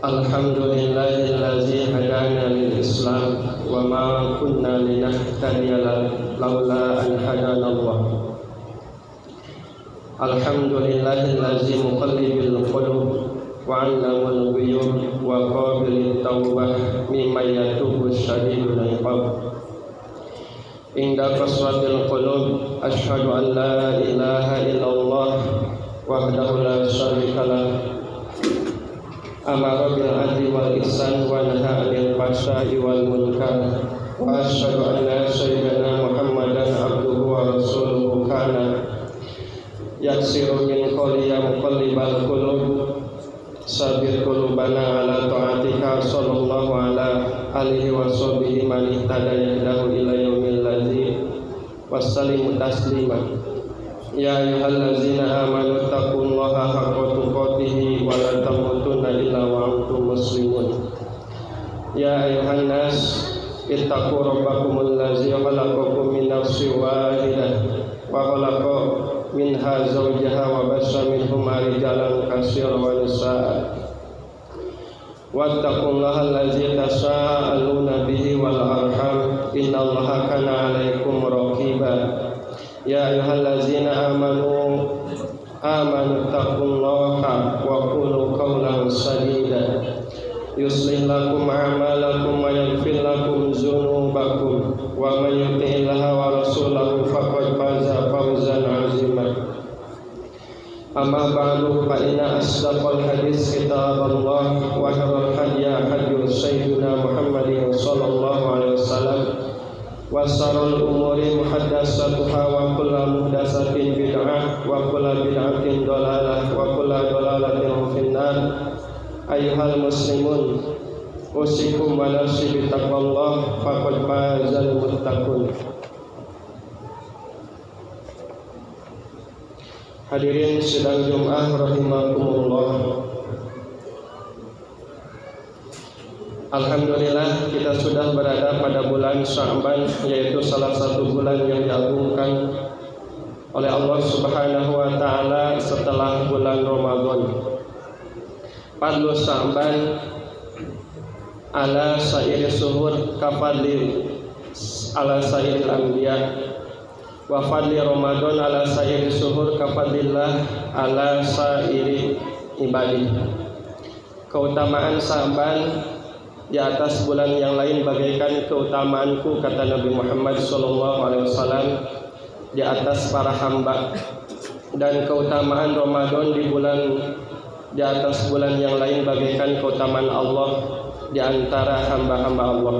Alhamdulillahillazi hadana lil Islam wa ma kunna linahtadiya laula an hadana Allah. Alhamdulillahillazi muqallibil qulub wa 'allamul ghuyub wa qabilit tawbah mimman yatubu syadidul iqab. Inda qaswatil qulub asyhadu an la ilaha illallah wahdahu la syarika lah. Amara bil adli wal ihsan wa nahaa 'anil fahsya'i wal munkar wa asyhadu anna sayyidana Muhammadan abduhu wa rasuluhu kana yaksiru min qawli ya muqallibal qulub sabir qulubana ala ta'atika sallallahu ala alihi wa sahbihi man ihtada yahdahu ila yaumil ladzi wassallimu taslima. Ya ayyuhallazina amanu taqullaha haqqa tuqatih wa la tamutunna illa wa antum muslimun. Ya ayyuhan nas ittaqu rabbakumul ladzi khalaqakum min nafsin wahidah wa khalaqa minha zawjaha wa bassa minhuma rijalan katsiran wa nisaa. Wattaqullaha allazi tasaaluna bihi wal arham innallaha kana 'alaikum raqiba. Ya ayyuhallazina amanu taqullaha wa qulu qawlan sadida yuslih lakum a'malakum wa yaghfir lakum dzunubakum wa may yuti'illaha wa rasulahu faqad faza fawzan 'azima. Amma ba'du fa inna asdaqal hadits kitaballah wa khairul hadyi hadyu sayyidina Muhammadin sallallahu alaihi wasallam wa syarrul umuri muhadatsatuha wa kullu muhdatsatin bid'ah wa kullu bid'atin dhalalah wa kullu dhalalatin finnar. Ayyuhal muslimun usikum wa nafsi bi taqwallah faqad fazal muttaqun. Hadirin sidang Jumat rahimakumullah. Alhamdulillah kita sudah berada pada bulan Sya'ban, yaitu salah satu bulan yang diagungkan oleh Allah Subhanahu wa taala setelah bulan Ramadan. Fadlu Sya'ban ala sa'iri suhur kafadli ala sa'iril anbiya wa fadli Ramadan ala sa'iri suhur kafadlillah ala sa'iri ibadi. Keutamaan Sya'ban di atas bulan yang lain bagaikan keutamaanku, kata Nabi Muhammad SAW, di atas para hamba. Dan keutamaan Ramadan di atas bulan yang lain bagaikan keutamaan Allah di antara hamba-hamba Allah.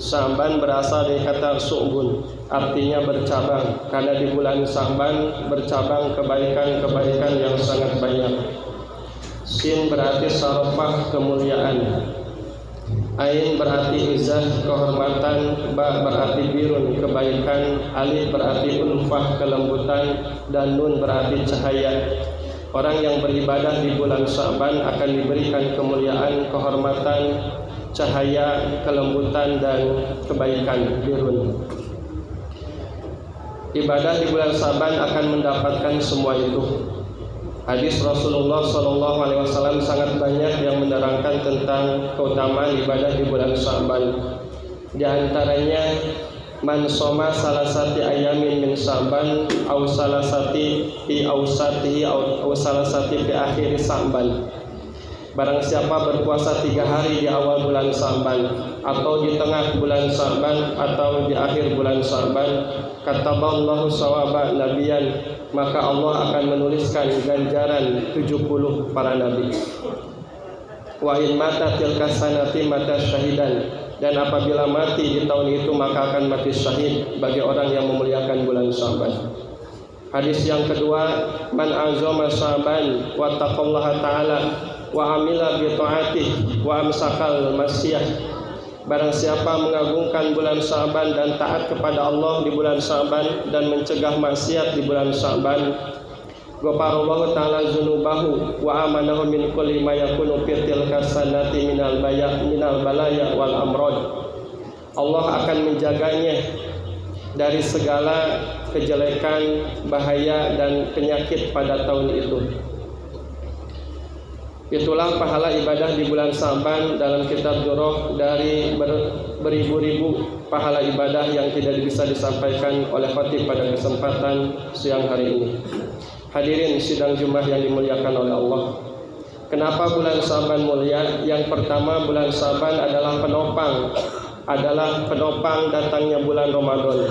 Sya'ban berasal dari kata su'bun, artinya bercabang, karena di bulan Sya'ban bercabang kebaikan-kebaikan yang sangat banyak. Sin berarti sarafah, kemuliaan. Ain berarti izah, kehormatan. Ba berarti birun, kebaikan. Alif berarti ulfah, kelembutan. Dan nun berarti cahaya. Orang yang beribadah di bulan Sya'ban akan diberikan kemuliaan, kehormatan, cahaya, kelembutan, dan kebaikan, birun. Ibadah di bulan Sya'ban akan mendapatkan semua itu. Hadis Rasulullah SAW sangat banyak yang menerangkan tentang keutamaan ibadah di bulan Sya'ban. Di antaranya, man soma salasati ayamin min Sya'ban aw salasati fi awsatihi aw salasati fi akhir Sya'ban. Barang siapa berpuasa 3 hari di awal bulan Sya'ban, atau di tengah bulan Sya'ban, atau di akhir bulan Sya'ban, kataballahu shawaba nabiyan, maka Allah akan menuliskan ganjaran 70 para nabi. Wa in mata tilka sanati mata syahidan, dan apabila mati di tahun itu maka akan mati syahid bagi orang yang memuliakan bulan Sya'ban. Hadis yang kedua, man azama Sya'ban wa taqallaha ta'ala wa amila bi ta'atih wa amsakal masyiyah. Barang siapa mengagungkan bulan Sya'ban dan taat kepada Allah di bulan Sya'ban dan mencegah maksiat di bulan Sya'ban, ghafarallahu ta'ala dzunubahu wa amanahu min kulli ma yakunu fi tilka sanati minal balaya wal amrad. Allah akan menjaganya dari segala kejelekan, bahaya, dan penyakit pada tahun itu. Itulah pahala ibadah di bulan Sa'ban dalam kitab Jurah dari beribu-ribu pahala ibadah yang tidak bisa disampaikan oleh khatib pada kesempatan siang hari ini. Hadirin sidang Jumat yang dimuliakan oleh Allah. Kenapa bulan Sa'ban mulia? Yang pertama, bulan Sa'ban adalah penopang datangnya bulan Ramadan.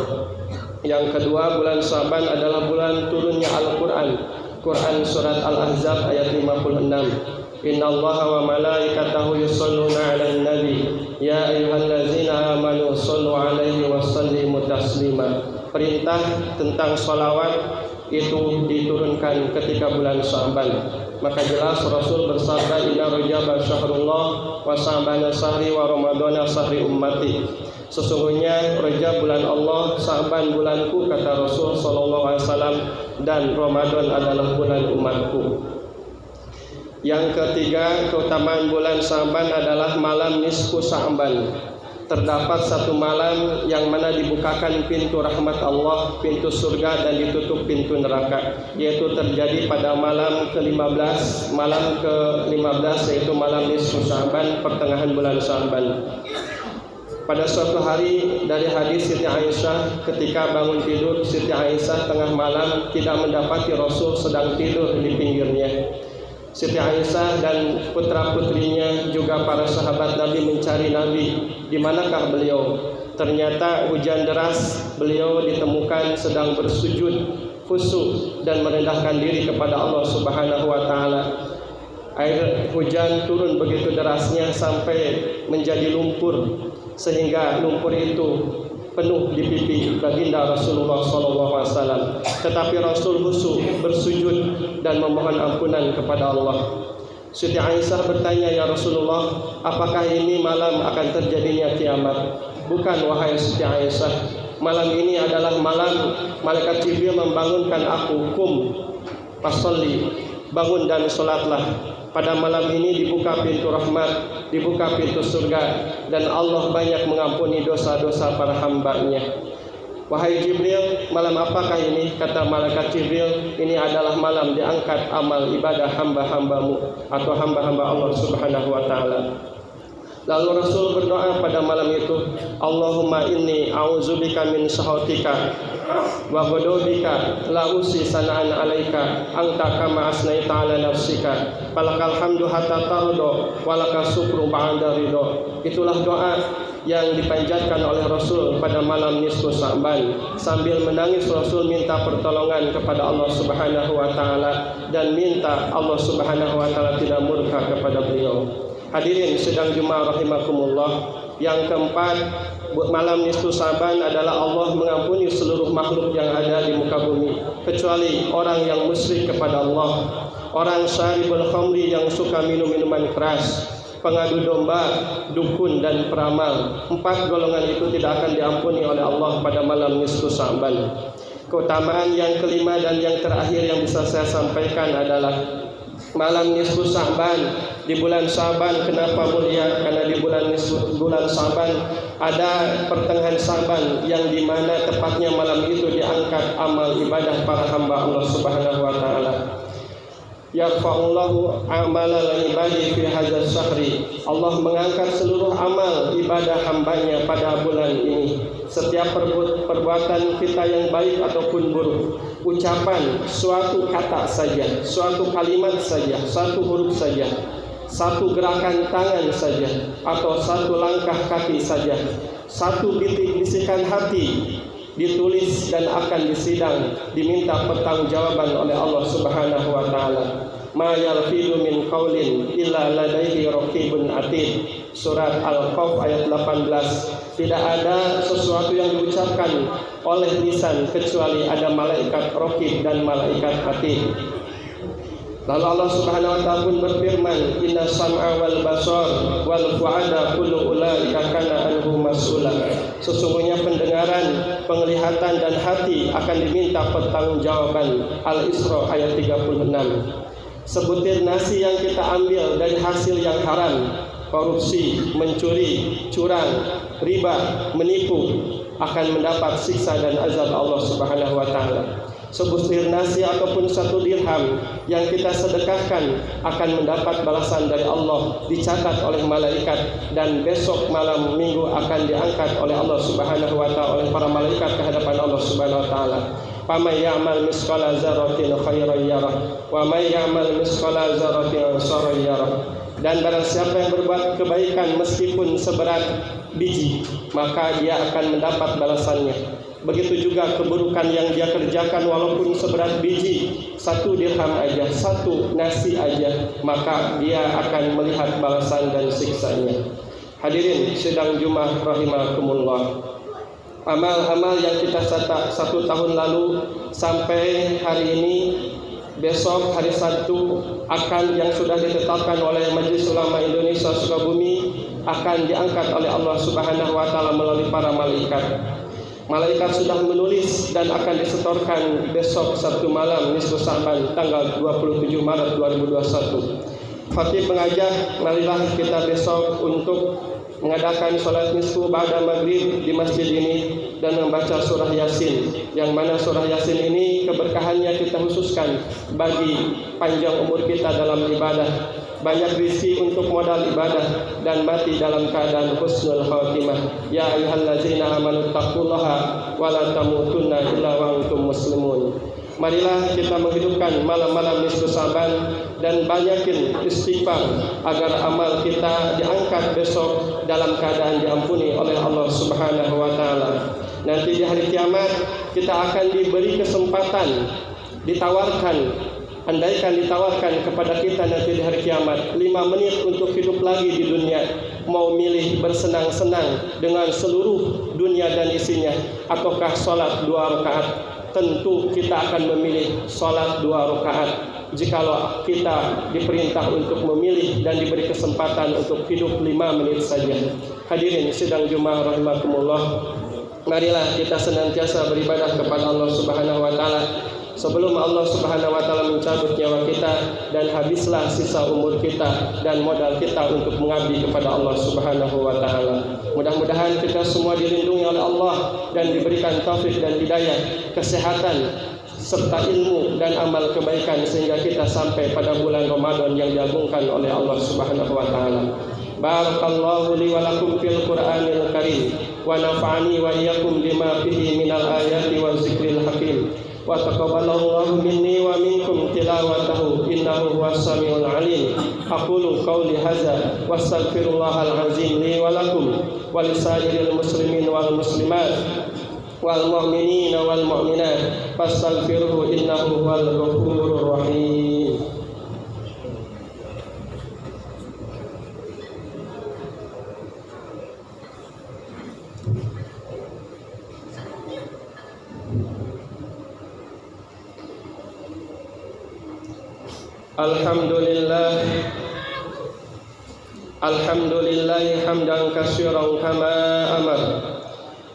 Yang kedua, bulan Sa'ban adalah bulan turunnya Al-Quran. Quran surat Al-Ahzab ayat 56. Innallaha wa malaikatahu yusholluna 'alan nabi ya ayyuhallazina amanu shollu 'alaihi wa sallimu taslima. Perintah tentang sholawat itu diturunkan ketika bulan Sa'ban. Maka jelas Rasul bersabda, inna Rajab syahrullah wa Sa'ban syahri wa Ramadhan syahri ummati. Sesungguhnya Rajab bulan Allah, Sa'ban bulanku, kata Rasul sallallahu alaihi wasallam, dan Ramadan adalah bulan umatku. Yang ketiga, keutamaan bulan Sa'ban adalah malam nisfu Sa'ban. Terdapat satu malam yang mana dibukakan pintu rahmat Allah, pintu surga, dan ditutup pintu neraka, yaitu terjadi pada malam ke-15, yaitu malam nisfu Sa'ban, pertengahan bulan Sa'ban. Pada suatu hari, dari hadis Siti Aisyah, ketika bangun tidur, Siti Aisyah tengah malam tidak mendapati Rasul sedang tidur di pinggirnya. Siti Aisyah dan putra-putrinya juga para sahabat Nabi mencari Nabi, di manakah beliau? Ternyata hujan deras, beliau ditemukan sedang bersujud khusyuk dan merendahkan diri kepada Allah Subhanahu wa taala. Air hujan turun begitu derasnya sampai menjadi lumpur, sehingga lumpur itu penuh di pipi baginda Rasulullah SAW. Tetapi Rasul khusyuk bersujud dan memohon ampunan kepada Allah. Siti Aisyah bertanya, ya Rasulullah, apakah ini malam akan terjadinya kiamat? Bukan, wahai Siti Aisyah. Malam ini adalah malam malaikat Jibril membangunkan aku, fasolli, bangun dan sholatlah. Pada malam ini dibuka pintu rahmat, dibuka pintu surga, dan Allah banyak mengampuni dosa-dosa para hambanya. Wahai Jibril, malam apakah ini? Kata malaikat Jibril, ini adalah malam diangkat amal ibadah hamba-hambamu atau hamba-hamba Allah Subhanahu wa ta'ala. Lalu Rasul berdoa pada malam itu, Allahumma inni a'udzubika min sakhatika wa ghadabika la usi sana'an 'alaika anta kama asnaita 'ala nafsika falakal hamdu hatta tarda walakal syukru ba'da ridha. Itulah doa yang dipanjatkan oleh Rasul pada malam nisfu Sa'ban. Sambil menangis Rasul minta pertolongan kepada Allah Subhanahu wa taala dan minta Allah Subhanahu wa taala tidak murka kepada beliau. Hadirin sedang Jumat rahimakumullah. Yang keempat, malam nisfu Sa'ban adalah Allah mengampuni seluruh makhluk yang ada di muka bumi, kecuali orang yang musyrik kepada Allah, orang syaribul khamri yang suka minum minuman keras, pengadu domba, dukun, dan peramal. 4 golongan itu tidak akan diampuni oleh Allah pada malam nisfu Sa'ban. Keutamaan yang kelima dan yang terakhir yang bisa saya sampaikan adalah malam nisfu Sa'ban di bulan Sa'ban. Kenapa mulia? Karena di bulan Sa'ban ada pertengahan Sa'ban yang dimana tepatnya malam itu diangkat amal ibadah para hamba Allah Subhanahu wa taala. Yarfa'ullahu amalal ibadi fi hadzal syahri. Allah mengangkat seluruh amal ibadah hambanya pada bulan ini. Setiap perbuatan kita yang baik ataupun buruk, ucapan, suatu kata saja, suatu kalimat saja, satu huruf saja, satu gerakan tangan saja, atau satu langkah kaki saja, satu bisikan hati ditulis dan akan disidang, diminta pertanggungjawaban oleh Allah Subhanahu wa taala. Ma yalfidu min qaulin illa ladaihi raqibun atid. Surat Al-Qaf ayat 18. Tidak ada sesuatu yang diucapkan oleh lisan kecuali ada malaikat raqib dan malaikat atid. Lalu Allah Subhanahu wa taala pun berfirman, inna sam'a wal basar wal fu'ada kullu ulaika kana anhu mas'ula. Sesungguhnya pendengaran, penglihatan, dan hati akan diminta pertanggungjawaban. Al-Isra ayat 36. Sebutir nasi yang kita ambil dari hasil yang haram, korupsi, mencuri, curang, riba, menipu, akan mendapat siksa dan azab Allah Subhanahu wa taala. sebutir nasi ataupun 1 dirham yang kita sedekahkan akan mendapat balasan dari Allah, dicatat oleh malaikat, dan besok malam minggu akan diangkat oleh Allah Subhanahu wa taala, oleh para malaikat ke hadapan Allah Subhanahu wa taala. Faman ya'mal misqala dzarratin khairan yarah wa may ya'mal misqala dzarratin syarran yarah. Dan barang siapa yang berbuat kebaikan meskipun seberat biji, maka dia akan mendapat balasannya. Begitu juga keburukan yang dia kerjakan walaupun seberat biji, 1 dirham aja, 1 nasi aja, maka dia akan melihat balasan dan siksanya. Hadirin sidang Jumat rahimakumullah. Amal-amal yang kita catat 1 tahun lalu sampai hari ini, besok hari Sabtu akan yang sudah ditetapkan oleh Majelis Ulama Indonesia Sukabumi akan diangkat oleh Allah Subhanahu wa taala melalui para malaikat. Malaikat sudah menulis dan akan disetorkan besok Sabtu malam nisfu Sya'ban tanggal 27 Maret 2021. Khatib mengajak, marilah kita besok untuk mengadakan sholat nisfu ba'da maghrib di masjid ini dan membaca surah Yasin, yang mana surah Yasin ini keberkahannya kita khususkan bagi panjang umur kita dalam ibadah, banyak rezeki untuk modal ibadah, dan mati dalam keadaan husnul khatimah. Ya ayyuhallazina amanu taqullaha wa la tamutunna illa wa antum muslimun. Marilah kita menghidupkan malam-malam nisfu Sya'ban dan banyakin istighfar agar amal kita diangkat besok dalam keadaan diampuni oleh Allah Subhanahu wa taala. Nanti di hari kiamat kita akan diberi kesempatan, andaikan ditawarkan kepada kita nanti di hari kiamat 5 menit untuk hidup lagi di dunia, mau milih bersenang-senang dengan seluruh dunia dan isinya ataukah sholat 2 rakaat, tentu kita akan memilih sholat 2 rakaat jikalau kita diperintah untuk memilih dan diberi kesempatan untuk hidup 5 menit saja. Hadirin sidang Jumat rahimakumullah, marilah kita senantiasa beribadah kepada Allah Subhanahu wa taala sebelum Allah Subhanahu wa taala mencabut nyawa kita, dan habislah sisa umur kita dan modal kita untuk mengabdi kepada Allah Subhanahu wa taala. Mudah-mudahan kita semua dilindungi oleh Allah dan diberikan taufik dan hidayah, kesehatan serta ilmu dan amal kebaikan sehingga kita sampai pada bulan Ramadan yang diagungkan oleh Allah Subhanahu wa taala. Barakallahu li wa lakum fil Qur'anil Karim wa nafa'ani wa iyyakum bima fihi minal ayati wa zikril hakim. Wa taqabbalallahu minni wa minkum tilawatahu innahu huwas samiul alim. Aqulu qawli hadza wastaghfirullahal azim li wa lakum wa lisairil muslimin wal muslimat wal mu'minina wal mu'minat fastaghfiruhu innahu huwal ghafurur rahim. Alhamdulillah hamdan katsiran kama amar.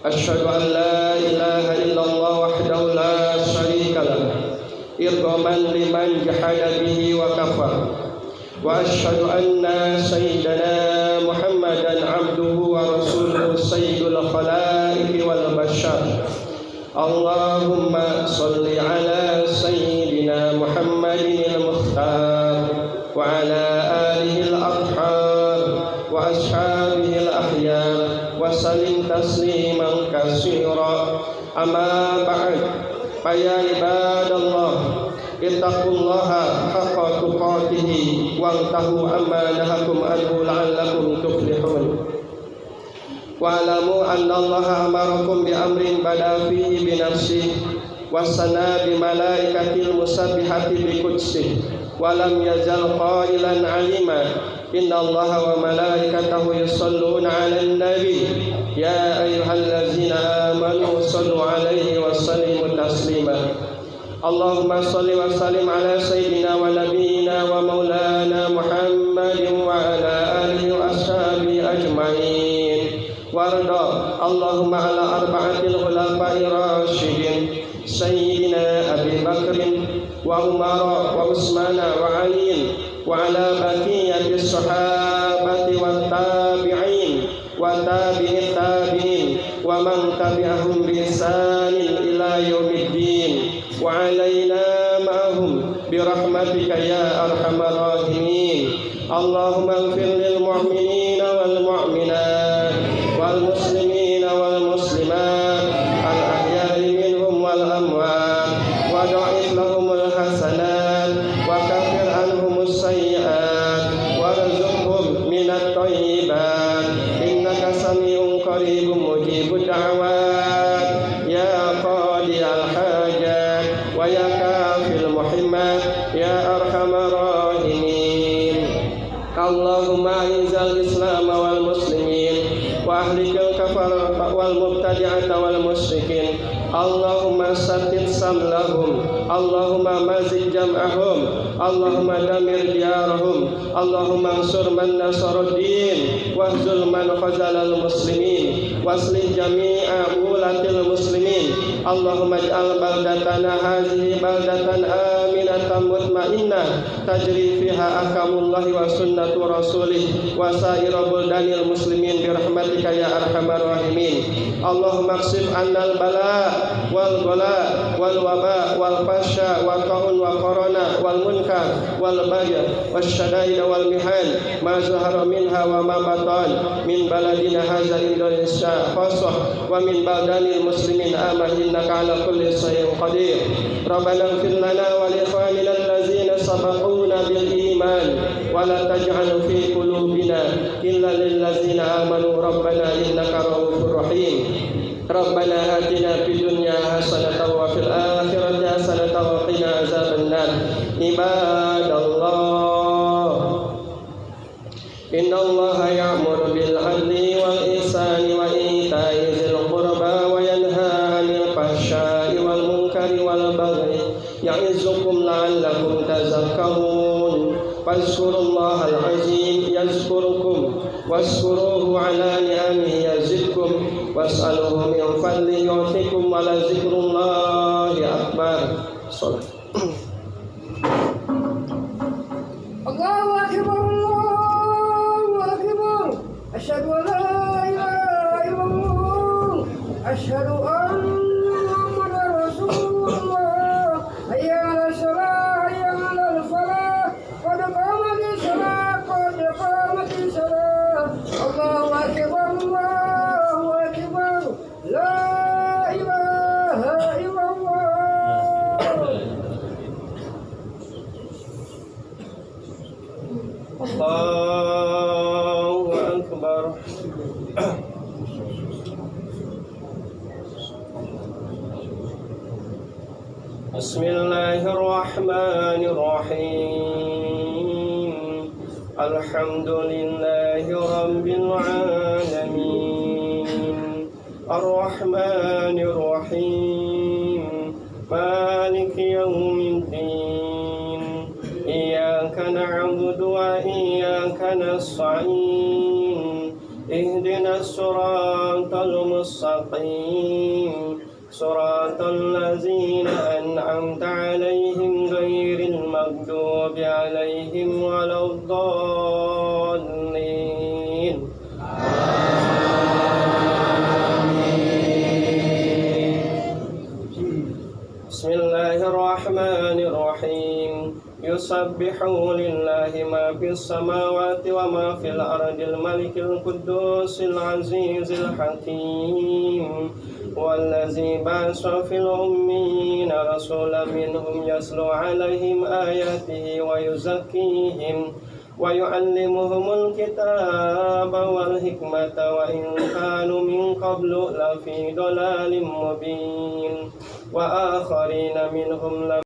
Asyhadu an la ilaha illallah wahdahu la syarika lah irghaman liman jahada bihi wa kafar. Wa asyhadu anna sayyidana Muhammadan abduhu wa rasuluhu sayyidul khalaiqi wal bashar. Allahumma salli ala sayyidina Muhammadin al-mukhtar wa ala alihi al-athhar wa ashabihi al-akhyar wa sallim tasliman katsira. Amma ba'd, ya ibadallah, ittaqullaha haqqa tuqatih wantahu amma nahakum anhu la'allakum tuflihun. Wa'lamu anna Allaha amarakum bi amrin bada fihi bi nafsihi wa sana bi malaikatil musabbihati bi qudsihi wa lam yazal qailan alima inna Allaha wa malaikatahu yusalluna 'alan nabi ya ayyuhallazina amanu sallu 'alaihi wa sallimu taslima. Allahumma salli wa sallim ala sayyidina wa nabiyyina wa maulana Muhammadin wa ala alihi wa ashabihi ajma'in. Warda Allahumma ala arba'atil khulafa'ir rasyidin sayyidina Abi Bakrin wa Umar wa Utsman wa Ali wa ala baqiyatis sahabati wat tabi'in wa tabi'it tabi'in wa man tabi'ahum bi ihsanin ila yaumiddin وعلينا معهم برحمتك يا أرحم الراحمين. اللهم اغفر للمؤمنين والمؤمنات والمسلمين والمسلمات الأحياء منهم والأموات وضاعف لهم الحسنات وكفر عنهم السيئات وارزقهم من الطيبات إنك سميع قريب مجيب الدعوات يا قاضي الحاجات ويا كافي المحمات يا أرحم الراحمين. اللهم أعز الإسلام والمسلمين وأهلك الكفرة والمبتدعة والمشركين. اللهم سدد سملهم، اللهم مزق جمعهم، اللهم دمر ديارهم، اللهم انصر من نصر الدين واخذل من خذل المسلمين واصلح جميع ولاة المسلمين. اللهم اجعل بلدتنا هذه بلدة آمنة مطمئنة تجري فيها أحكام الله وسنة رسوله وسائر بلدان المسلمين برحمتك يا أرحم الراحمين. اللهم اكشف عنا البلاء والغلاء والوباء والفحشاء والطاعون وكورونا والمنكر والبغي والشدائد والمحن ما ظهر منها وما بطن من بلدنا هذا إندونيسيا خاصة ومن بلدان المسلمين آمين إنك على كل شيء قدير. ربنا اغفر لنا ولإخواننا الذين سبقونا بالإيمان ولا تجعل في قلوبنا إلا للذين آمنوا ربنا إنك رؤوف رحيم. ربنا آتنا في الدنيا حسنة وفي الآخرة حسنة وقنا عذاب النار. عباد الله إن الله يأمر بالعدل والإحسان وإيتاء ذي القربى وينهى عن الفحشاء والمنكر والبغي يعظكم لعلكم تذكرون. فاذكروا الله العظيم يذكركم واشكروه على نعمه يزدكم واسألوه من فضله يعطيكم ولذكر الله أكبر. صلاة. الله أكبر الله أكبر أشهد أن لا إله إلا الله أشهد أن محمدا رسول الله. حي على الصلاة حي على الفلاح قد قامت الصلاة قد قامت الصلاة. الله أكبر الله أكبر لا إله إلا الله. الله أكبر. بسم الله الرحمن الرحيم. الحمد لله رب العالمين الرحمن الرحيم مالك يوم الدين إياك نعبد وإياك نستعين اهدنا الصراط المستقيم صراط الذين أنعمت عليهم غير المغضوب عليهم ولا الضالين. بسم الله الرحمن الرحيم. يسبح لله ما في السماوات وما في الأرض الملك القدوس العزيز الحكيم والذي بعث في الأميين رسولا منهم يتلو عليهم آياته ويزكيهم ويعلمهم الكتاب والحكمة وإن كانوا من قبل لفي ضلال مبين وآخرين منهم